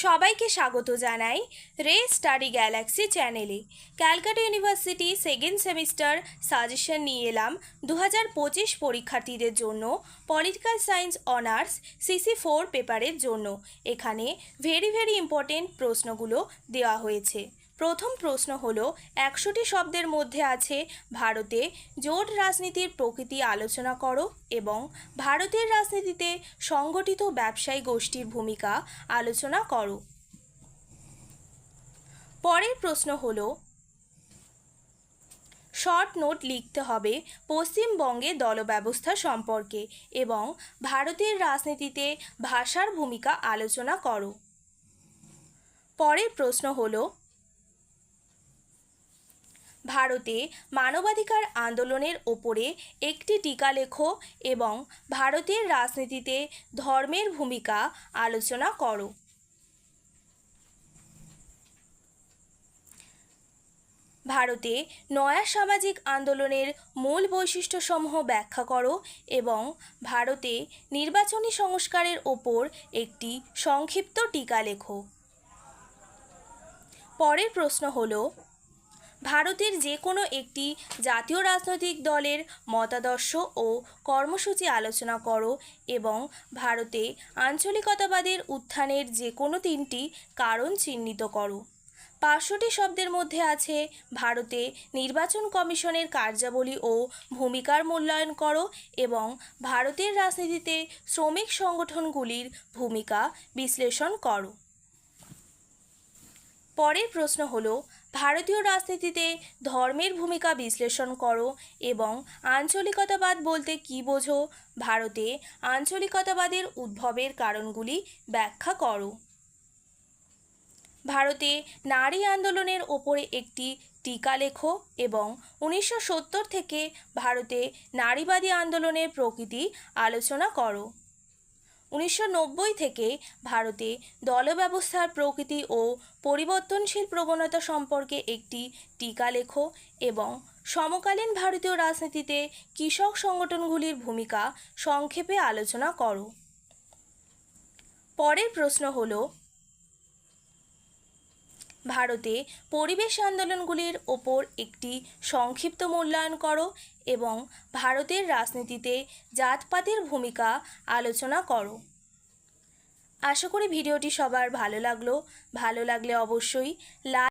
সবাইকে স্বাগত জানাই রে স্টাডি গ্যালাক্সি চ্যানেলে। Calcutta university second semester suggestion নিয়ে এলাম 2025 পরীক্ষার্থীদের জন্য পলিটিক্যাল সায়েন্স অনার্স CC4 পেপারের জন্য। এখানে ভেরি ইম্পর্টেন্ট প্রশ্নগুলো দেওয়া হয়েছে। প্রথম প্রশ্ন হলো 100টি শব্দের মধ্যে আছে ভারতে জোট রাজনীতির প্রকৃতি আলোচনা করো এবং ভারতের রাজনীতিতে সংগঠিত ব্যবসায়ী গোষ্ঠীর ভূমিকা আলোচনা করো। পরের প্রশ্ন হলো শর্ট নোট লিখতে হবে পশ্চিমবঙ্গে দলব্যবস্থা সম্পর্কে এবং ভারতের রাজনীতিতে ভাষার ভূমিকা আলোচনা করো। পরের প্রশ্ন হলো ভারতে মানবাধিকার আন্দোলনের ওপরে একটি টিকা লেখো এবং ভারতের রাজনীতিতে ধর্মের ভূমিকা আলোচনা করো। ভারতে নয়া সামাজিক আন্দোলনের মূল বৈশিষ্ট্যসমূহ ব্যাখ্যা করো এবং ভারতে নির্বাচনী সংস্কারের ওপর একটি সংক্ষিপ্ত টিকা লেখো। পরের প্রশ্ন হলো ভারতের যে কোনো একটি জাতীয় রাজনৈতিক দলের মতাদর্শ ও কর্মসূচি আলোচনা করো এবং ভারতে আঞ্চলিকতাবাদের উত্থানের যে কোনো 3টি কারণ চিহ্নিত করো। 500টি শব্দের মধ্যে আছে ভারতে নির্বাচন কমিশনের কার্যাবলী ও ভূমিকার মূল্যায়ন করো এবং ভারতের রাজনীতিতে শ্রমিক সংগঠনগুলির ভূমিকা বিশ্লেষণ করো। পরের প্রশ্ন হলো ভারতীয় রাজনীতিতে ধর্মের ভূমিকা বিশ্লেষণ করো এবং আঞ্চলিকতাবাদ বলতে কী বোঝো, ভারতে আঞ্চলিকতাবাদের উদ্ভবের কারণগুলি ব্যাখ্যা করো। ভারতে নারী আন্দোলনের ওপরে একটি টিকা লেখো এবং 1970 থেকে ভারতে নারীবাদী আন্দোলনের প্রকৃতি আলোচনা করো। 1990 থেকে ভারতে দলব্যবস্থার প্রকৃতি ও পরিবর্তনশীল প্রবণতা সম্পর্কে একটি টিকা লেখো এবং সমকালীন ভারতীয় রাজনীতিতে কৃষক সংগঠনগুলির ভূমিকা সংক্ষেপে আলোচনা করো। পরের প্রশ্ন হলো ভারতে পরিবেশ আন্দোলনগুলির ওপর একটি সংক্ষিপ্ত মূল্যায়ন করো এবং ভারতের রাজনীতিতে জাতপাতের ভূমিকা আলোচনা করো। আশা করি ভিডিওটি সবার ভালো লাগলে অবশ্যই লাইক